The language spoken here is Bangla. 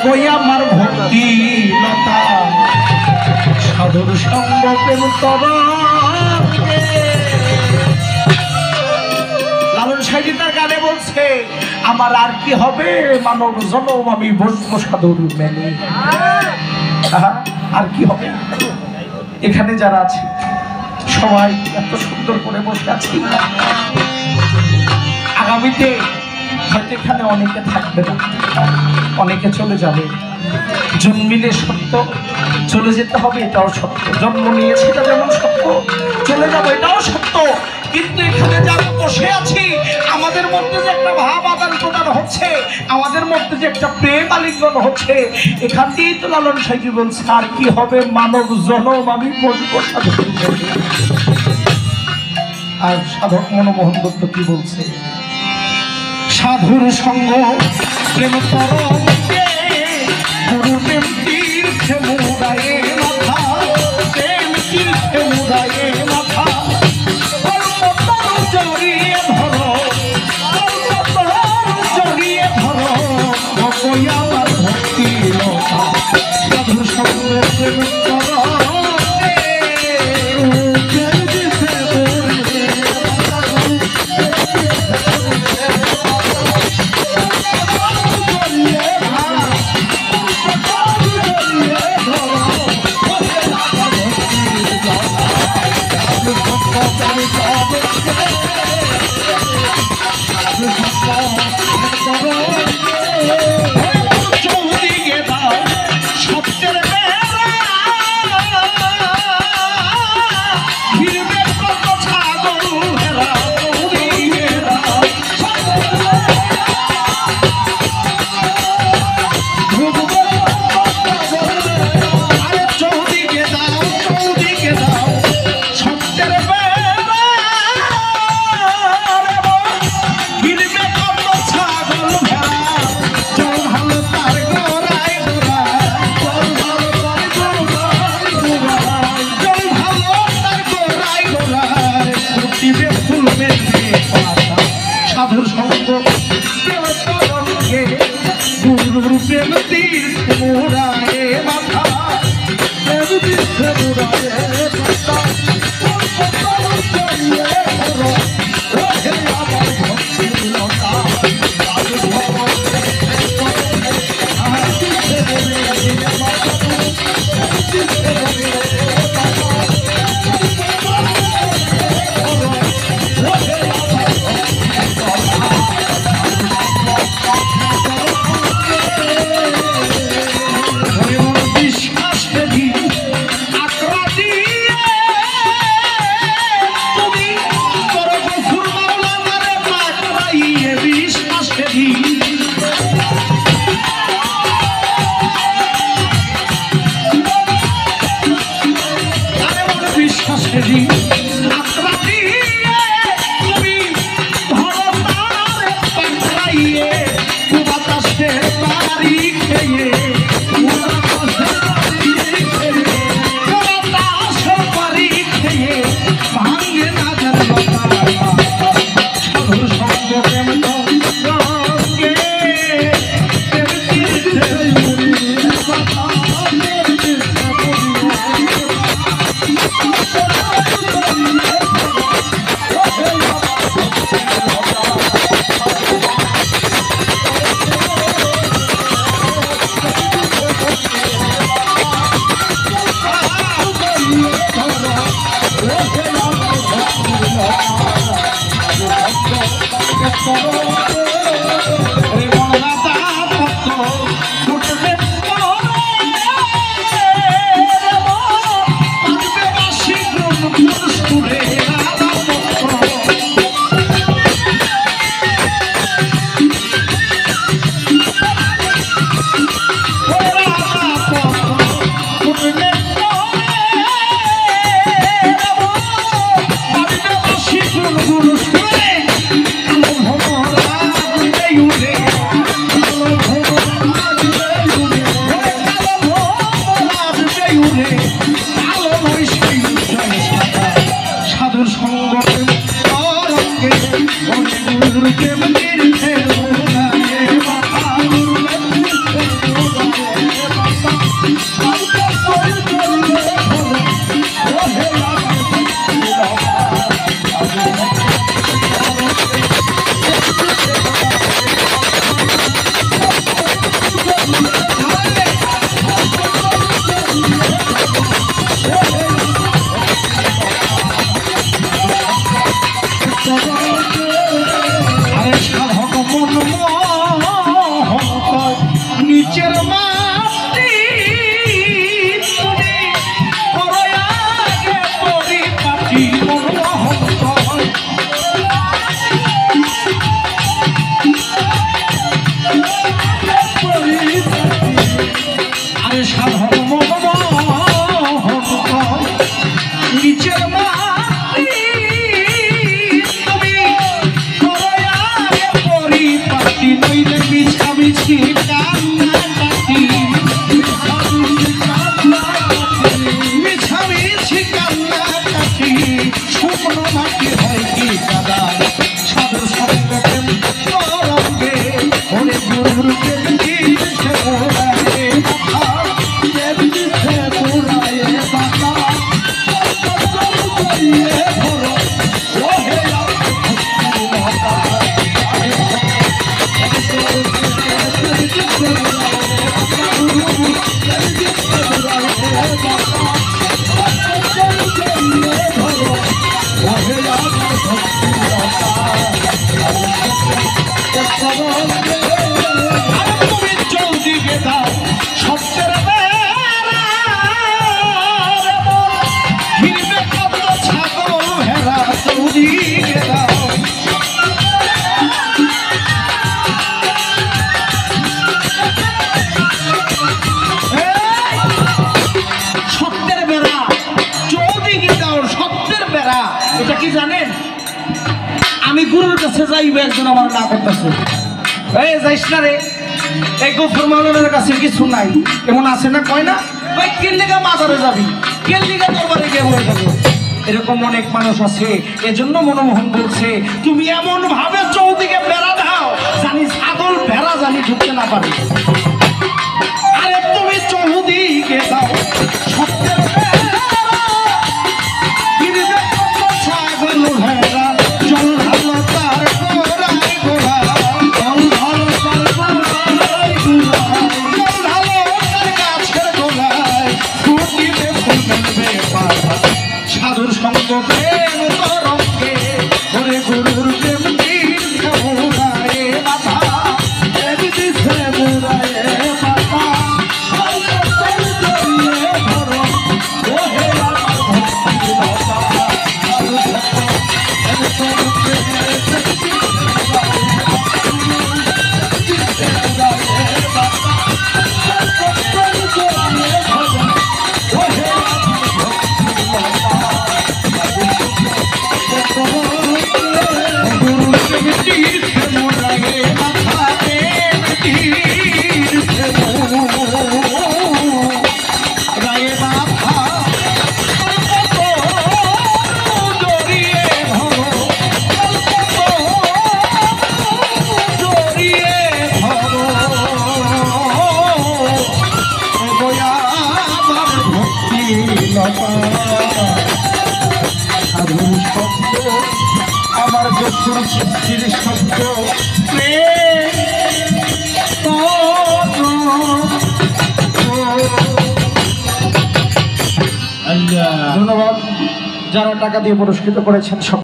কই আমার ভক্তি লতা সাধুর সঙ্গ প্রেম তরঙ্গে। লালন সাইজি তার গানে বলছে আমার আর কি হবে মানব জনম আমি বসবো সাধুর মেলে। আর কি হবে? এখানে যারা আছে সবাই এত সুন্দর করে বসে আছি, আগামীতে হয়তো এখানে অনেকে থাকবে না, অনেকে চলে যাবে। জন্মিলে সত্য, চলে যেতে হবে এটাও সত্য। জন্ম নিয়েছে এটা যেমন সত্য, চলে যাবো এটাও সত্য। কিন্তু এখানে যারা বসে আছি আমাদের মধ্যে যে একটা ভাব আদান প্রদান হচ্ছে, আমাদের মধ্যে যে একটা প্রেম আলিঙ্গন হচ্ছে, এখান দিয়েই তো লালন সাইজি বলছে আর কি হবে মানব জনম আমি বসবো সাধুর মেলে। আর সাধক মনমোহন দত্ত কি বলছে? সাধুর সঙ্গ প্রেম তরঙ্গে গুরু প্রেম তীর্থে মুড়ায়ে মাথা, প্রেম তীর্থে মুড়ায়ে মাথা। জড়িয়ে ধরো, জড়িয়ে ধরো আমার ভক্তি লতা সাধুর সঙ্গ প্রেম তরঙ্গে। সাধুর সঙ্গ প্রেম তরঙ্গে গুরু প্রেম তীর্থে মুড়ায়ে মাথা, প্রেম তীর্থে মুড়ায়ে মাথা। আমার ভক্তি লতা তুমি চৌদিকে দাও সত্যের বেড়া, ঘিরবে কত ছাগল ভেড়া, চৌদিকে দাও। সত্যের বেড়া, চৌদিকে দাও সত্যের বেড়া। এটা কি জানেন? আমি গুরুর কাছে যাইবে, একজন আমার না করতেছে, এই যাইস না রে, এই গফর মাওলানার কাছে কিছু নাই, এমন আছে না, কয় না, ওই কেল্লিগা মাজারে যাবি, কেল্লিগা দরবারে গিয়ে বলে যাবে। এরকম অনেক মানুষ আছে। এজন্য মনমোহন বলছে তুমি এমন ভাবে চৌদিকে বেড়া দাও জানি ছাগল ভেড়া জানি ঢুকতে না পারে। আরে তুমি চৌদিকে দাও সত্যের বেড়া, গিরিবে কত ছাগল ভেড়া, জল ঢালো তার গোড়ায় গোড়ায়, জল ঢালো তার গোড়ায় গোড়ায়, জল ঢালো তার গাছের গোড়ায়, ফুটিবে ফুল মেলবে পাতা, সাধুর সঙ্গ প্রেম তরঙ্গে, ওরে গুরুর প্রেম তীর্থে মুরায়ে মাথা, দিছে মুরায়ে মাথা, জড়িয়ে ধরো ওহে আমার ভক্তি লতা, সাধু ভক্ত আমার যখন সৃষ্টির শব্দ ধন্যবাদ যারা টাকা দিয়ে পুরস্কৃত করেছেন।